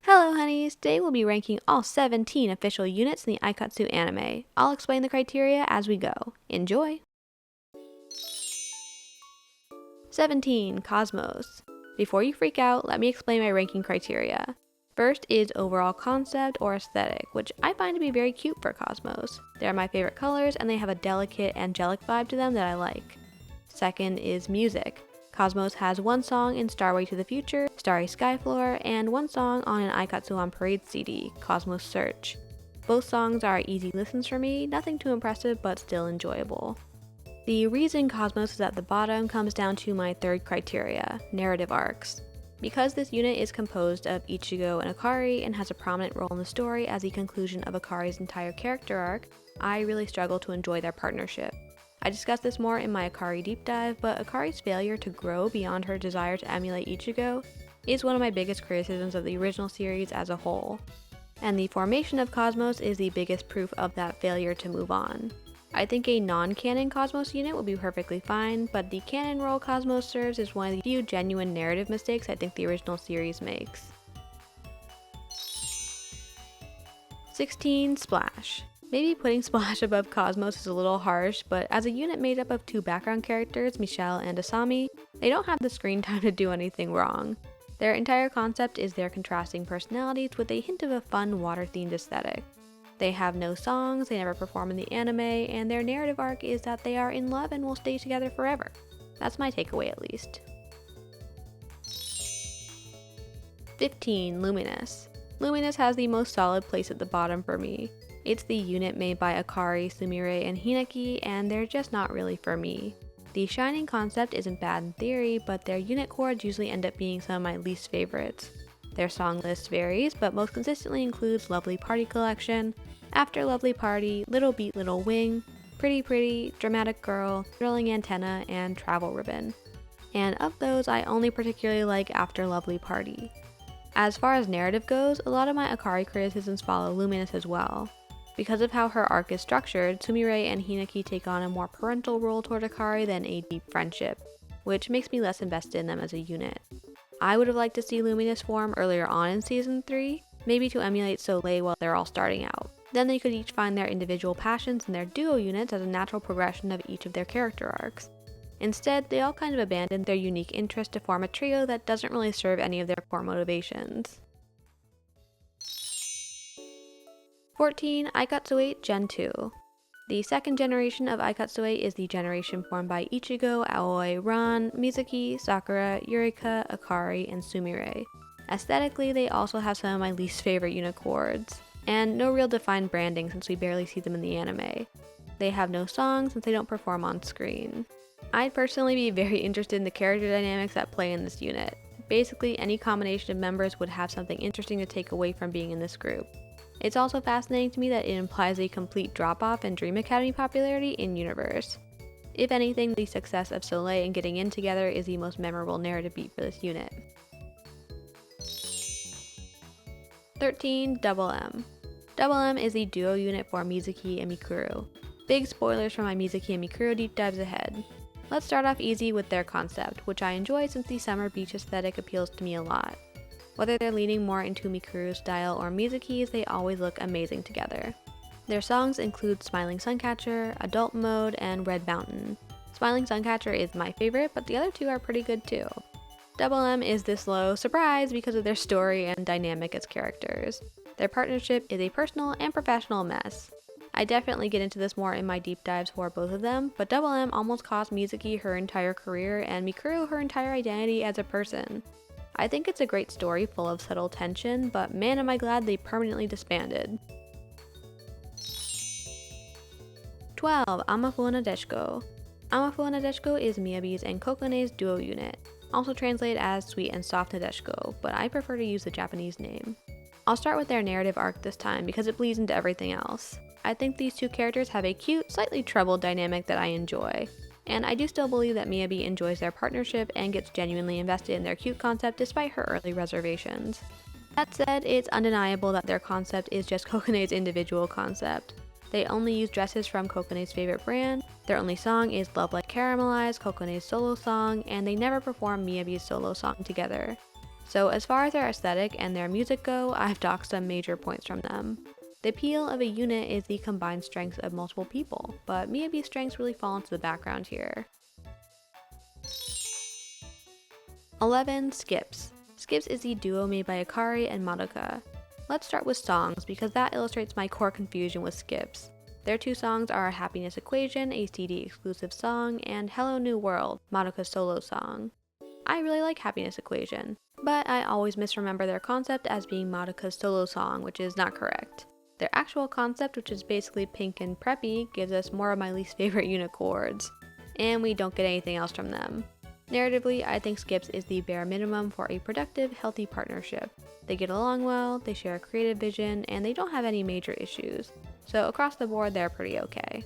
Hello honeys, today we'll be ranking all 17 official units in the Aikatsu anime. I'll explain the criteria as we go. Enjoy! 17. Cosmos. Before you freak out, let me explain my ranking criteria. First is overall concept or aesthetic, which I find to be very cute for Cosmos. They are my favorite colors and they have a delicate, angelic vibe to them that I like. Second is music. Cosmos has one song in Starway to the Future, Starry Skyfloor, and one song on an Aikatsu on Parade CD, Cosmos Search. Both songs are easy listens for me, nothing too impressive but still enjoyable. The reason Cosmos is at the bottom comes down to my third criteria, narrative arcs. Because this unit is composed of Ichigo and Akari and has a prominent role in the story as the conclusion of Akari's entire character arc, I really struggle to enjoy their partnership. I discussed this more in my Akari deep dive, but Akari's failure to grow beyond her desire to emulate Ichigo is one of my biggest criticisms of the original series as a whole. And the formation of Cosmos is the biggest proof of that failure to move on. I think a non-canon Cosmos unit would be perfectly fine, but the canon role Cosmos serves is one of the few genuine narrative mistakes I think the original series makes. 16. Splash. Maybe putting Splash above Cosmos is a little harsh, but as a unit made up of two background characters, Michelle and Asami, they don't have the screen time to do anything wrong. Their entire concept is their contrasting personalities with a hint of a fun water-themed aesthetic. They have no songs, they never perform in the anime, and their narrative arc is that they are in love and will stay together forever. That's my takeaway at least. 15. Luminous. Luminous has the most solid place at the bottom for me. It's the unit made by Akari, Sumire, and Hinaki, and they're just not really for me. The shining concept isn't bad in theory, but their unit chords usually end up being some of my least favorites. Their song list varies, but most consistently includes Lovely Party Collection, After Lovely Party, Little Beat Little Wing, Pretty Pretty, Dramatic Girl, Thrilling Antenna, and Travel Ribbon. And of those, I only particularly like After Lovely Party. As far as narrative goes, a lot of my Akari criticisms follow Luminous as well. Because of how her arc is structured, Sumire and Hinaki take on a more parental role toward Akari than a deep friendship, which makes me less invested in them as a unit. I would have liked to see Luminous form earlier on in Season 3, maybe to emulate Soleil while they're all starting out. Then they could each find their individual passions in their duo units as a natural progression of each of their character arcs. Instead, they all kind of abandoned their unique interest to form a trio that doesn't really serve any of their core motivations. 14. Aikatsu8 Gen 2. The second generation of Aikatsu8 is the generation formed by Ichigo, Aoi, Ran, Mizuki, Sakura, Yurika, Akari, and Sumire. Aesthetically, they also have some of my least favorite unit chords, and no real defined branding since we barely see them in the anime. They have no songs since they don't perform on screen. I'd personally be very interested in the character dynamics that play in this unit. Basically, any combination of members would have something interesting to take away from being in this group. It's also fascinating to me that it implies a complete drop-off in Dream Academy popularity in universe. If anything, the success of Soleil and getting in together is the most memorable narrative beat for this unit. 13. Double M. Double M is the duo unit for Mizuki and Mikuru. Big spoilers for my Mizuki and Mikuru deep dives ahead. Let's start off easy with their concept, which I enjoy since the summer beach aesthetic appeals to me a lot. Whether they're leaning more into Mikuru's style or Mizuki's, they always look amazing together. Their songs include Smiling Suncatcher, Adult Mode, and Red Mountain. Smiling Suncatcher is my favorite, but the other two are pretty good too. Double M is this low surprise because of their story and dynamic as characters. Their partnership is a personal and professional mess. I definitely get into this more in my deep dives for both of them, but Double M almost cost Mizuki her entire career and Mikuru her entire identity as a person. I think it's a great story full of subtle tension, but man am I glad they permanently disbanded. 12. Amafu Nadeshko. Amafu Nadeshko is Miyabi's and Kokone's duo unit, also translated as Sweet and Soft Nadeshko, but I prefer to use the Japanese name. I'll start with their narrative arc this time because it bleeds into everything else. I think these two characters have a cute, slightly troubled dynamic that I enjoy. And I do still believe that Miyabi enjoys their partnership and gets genuinely invested in their cute concept despite her early reservations. That said, it's undeniable that their concept is just Kokone's individual concept. They only use dresses from Kokone's favorite brand, their only song is Love Like Caramelized, Kokone's solo song, and they never perform Miyabi's solo song together. So as far as their aesthetic and their music go, I've docked some major points from them. The appeal of a unit is the combined strengths of multiple people, but Miyabi's strengths really fall into the background here. 11. Skips. Skips is the duo made by Akari and Madoka. Let's start with songs because that illustrates my core confusion with Skips. Their two songs are Happiness Equation, a CD exclusive song, and Hello New World, Madoka's solo song. I really like Happiness Equation, but I always misremember their concept as being Madoka's solo song, which is not correct. Their actual concept, which is basically pink and preppy, gives us more of my least favorite unit chords, and we don't get anything else from them. Narratively, I think Skips is the bare minimum for a productive, healthy partnership. They get along well, they share a creative vision, and they don't have any major issues. So across the board, they're pretty okay.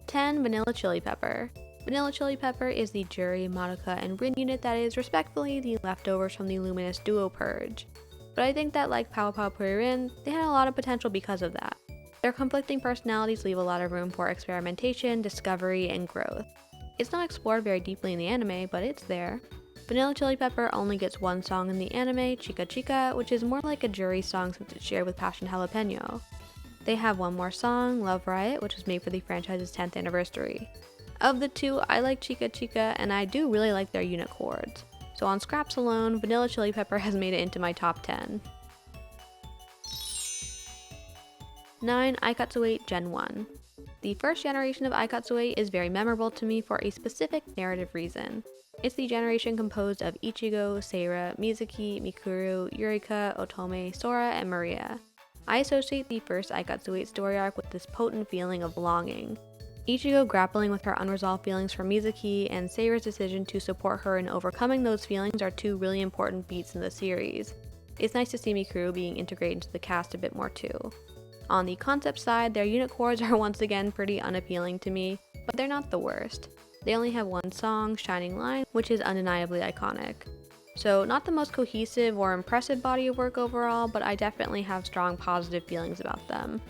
10. Vanilla Chili Pepper. Vanilla Chili Pepper is the Juri, Madoka, and Rin unit that is respectfully the leftovers from the Luminous duo purge. But I think that like Pawpa Pirin, they had a lot of potential because of that. Their conflicting personalities leave a lot of room for experimentation, discovery, and growth. It's not explored very deeply in the anime, but it's there. Vanilla Chili Pepper only gets one song in the anime, Chica Chica, which is more like a Juri song since it's shared with Passion Jalapeno. They have one more song, Love Riot, which was made for the franchise's 10th anniversary. Of the two, I like Chica Chica, and I do really like their unit chords. So on scraps alone, Vanilla Chili Pepper has made it into my top 10. 9. Aikatsu8 Gen 1. The first generation of Aikatsu8 is very memorable to me for a specific narrative reason. It's the generation composed of Ichigo, Seira, Mizuki, Mikuru, Yurika, Otome, Sora, and Maria. I associate the first Aikatsu8 story arc with this potent feeling of longing. Ichigo grappling with her unresolved feelings for Mizuki, and Seira's decision to support her in overcoming those feelings are two really important beats in the series. It's nice to see Mikuru being integrated into the cast a bit more too. On the concept side, their unit chords are once again pretty unappealing to me, but they're not the worst. They only have one song, Shining Line, which is undeniably iconic. So not the most cohesive or impressive body of work overall, but I definitely have strong positive feelings about them.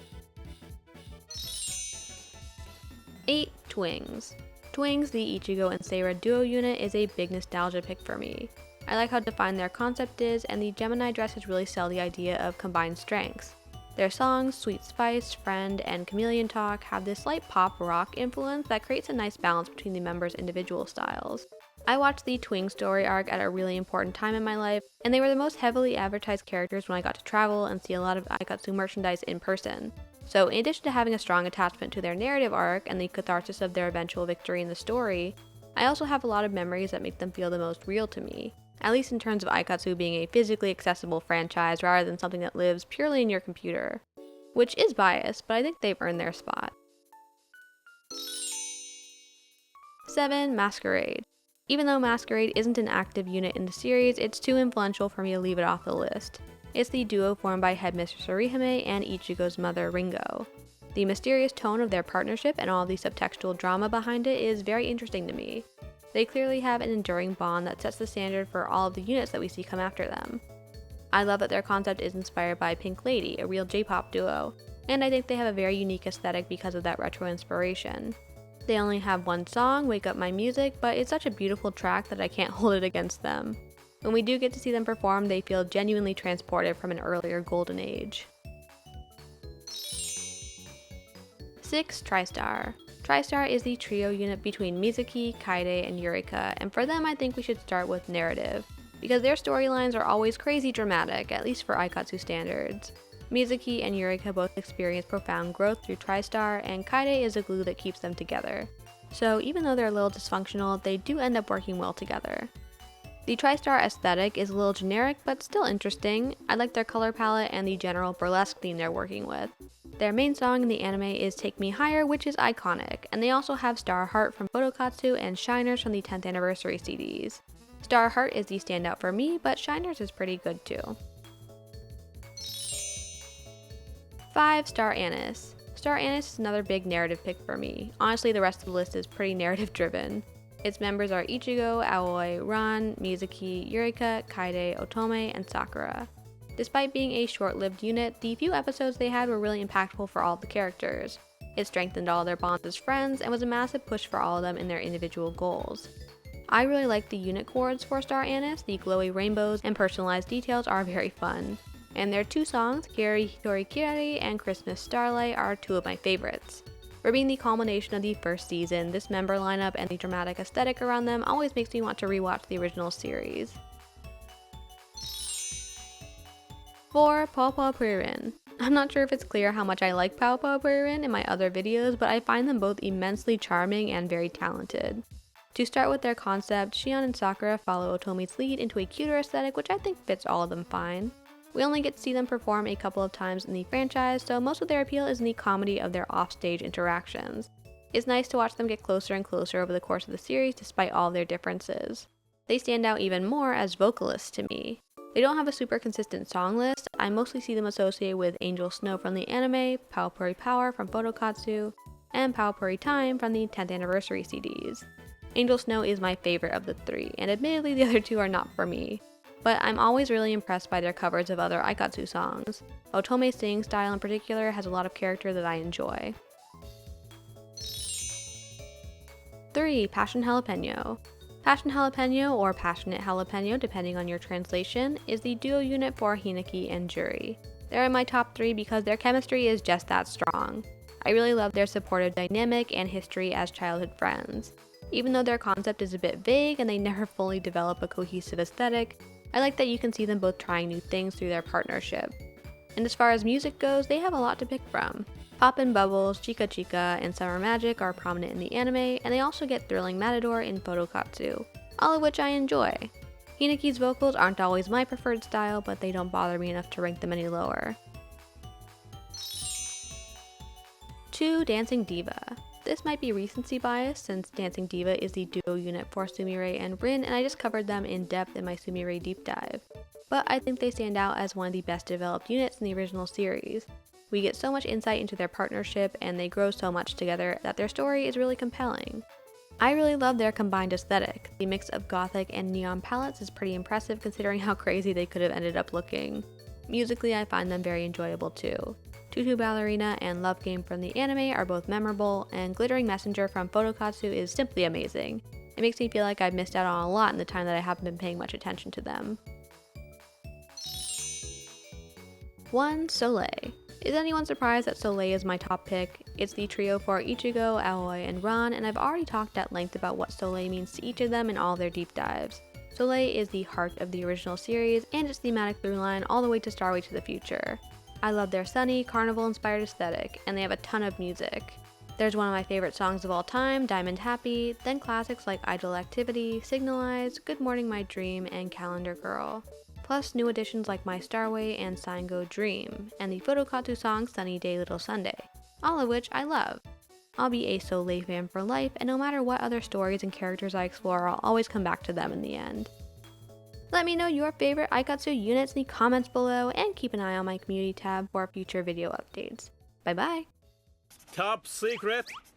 8. Twings. Twings, the Ichigo and Seira duo unit, is a big nostalgia pick for me. I like how defined their concept is, and the Gemini dresses really sell the idea of combined strengths. Their songs, Sweet Spice, Friend, and Chameleon Talk have this slight pop rock influence that creates a nice balance between the members' individual styles. I watched the Twings story arc at a really important time in my life, and they were the most heavily advertised characters when I got to travel and see a lot of Aikatsu merchandise in person. So in addition to having a strong attachment to their narrative arc and the catharsis of their eventual victory in the story, I also have a lot of memories that make them feel the most real to me. At least in terms of Aikatsu being a physically accessible franchise rather than something that lives purely in your computer. Which is biased, but I think they've earned their spot. 7. Masquerade. Even though Masquerade isn't an active unit in the series, it's too influential for me to leave it off the list. It's the duo formed by Headmistress Orihime and Ichigo's mother, Ringo. The mysterious tone of their partnership and all the subtextual drama behind it is very interesting to me. They clearly have an enduring bond that sets the standard for all of the units that we see come after them. I love that their concept is inspired by Pink Lady, a real J-pop duo, and I think they have a very unique aesthetic because of that retro inspiration. They only have one song, Wake Up My Music, but it's such a beautiful track that I can't hold it against them. When we do get to see them perform, they feel genuinely transported from an earlier golden age. 6. Tristar. Tristar is the trio unit between Mizuki, Kaede, and Yurika, and for them I think we should start with narrative, because their storylines are always crazy dramatic, at least for Aikatsu standards. Mizuki and Yurika both experience profound growth through Tristar, and Kaede is the glue that keeps them together. So even though they're a little dysfunctional, they do end up working well together. The Tristar aesthetic is a little generic, but still interesting. I like their color palette and the general burlesque theme they're working with. Their main song in the anime is Take Me Higher, which is iconic, and they also have Star Heart from Photokatsu and Shiners from the 10th anniversary CDs. Star Heart is the standout for me, but Shiners is pretty good too. 5. Star Anise. Star Anise is another big narrative pick for me. Honestly, the rest of the list is pretty narrative driven. Its members are Ichigo, Aoi, Ran, Mizuki, Yurika, Kaede, Otome, and Sakura. Despite being a short-lived unit, the few episodes they had were really impactful for all of the characters. It strengthened all their bonds as friends and was a massive push for all of them in their individual goals. I really like the unit chords for Star Anise, the glowy rainbows and personalized details are very fun. And their two songs, Kiri Hitori Kiri and Christmas Starlight, are two of my favorites. For being the culmination of the first season, this member lineup and the dramatic aesthetic around them always makes me want to rewatch the original series. 4. Pawpa Pirin. I'm not sure if it's clear how much I like Pawpa Pirin in my other videos, but I find them both immensely charming and very talented. To start with their concept, Shion and Sakura follow Otome's lead into a cuter aesthetic, which I think fits all of them fine. We only get to see them perform a couple of times in the franchise, so most of their appeal is in the comedy of their offstage interactions. It's nice to watch them get closer and closer over the course of the series despite all of their differences. They stand out even more as vocalists to me. They don't have a super consistent song list. I mostly see them associated with Angel Snow from the anime, Pawpa Power from Photokatsu, and Pawpa Time from the 10th anniversary CDs. Angel Snow is my favorite of the three, and admittedly the other two are not for me. But I'm always really impressed by their covers of other Aikatsu songs. Otome's singing style in particular has a lot of character that I enjoy. 3. Passion Jalapeno. Passion Jalapeno, or Passionate Jalapeno depending on your translation, is the duo unit for Hineki and Juri. They're in my top 3 because their chemistry is just that strong. I really love their supportive dynamic and history as childhood friends. Even though their concept is a bit vague and they never fully develop a cohesive aesthetic, I like that you can see them both trying new things through their partnership. And as far as music goes, they have a lot to pick from. Poppin' Bubbles, Chica Chica, and Summer Magic are prominent in the anime, and they also get Thrilling Matador in Photokatsu, all of which I enjoy. Hineki's vocals aren't always my preferred style, but they don't bother me enough to rank them any lower. 2. Dancing Diva. This might be recency bias since Dancing Diva is the duo unit for Sumire and Rin, and I just covered them in depth in my Sumire deep dive. But I think they stand out as one of the best developed units in the original series. We get so much insight into their partnership and they grow so much together that their story is really compelling. I really love their combined aesthetic. The mix of gothic and neon palettes is pretty impressive considering how crazy they could have ended up looking. Musically, I find them very enjoyable too. Tutu Ballerina and Love Game from the anime are both memorable, and Glittering Messenger from Photokatsu is simply amazing. It makes me feel like I've missed out on a lot in the time that I haven't been paying much attention to them. 1. Soleil. Is anyone surprised that Soleil is my top pick? It's the trio for Ichigo, Aoi, and Ran, and I've already talked at length about what Soleil means to each of them in all their deep dives. Soleil is the heart of the original series and its thematic through line all the way to Starway to the Future. I love their sunny, carnival-inspired aesthetic, and they have a ton of music. There's one of my favorite songs of all time, Diamond Happy, then classics like Idle Activity, Signalize, Good Morning My Dream, and Calendar Girl. Plus new additions like My Starway and Sango Dream, and the Photokatsu song Sunny Day Little Sunday, all of which I love. I'll be a Soleil fan for life, and no matter what other stories and characters I explore, I'll always come back to them in the end. Let me know your favorite Aikatsu units in the comments below, and keep an eye on my community tab for future video updates. Bye bye! Top secret!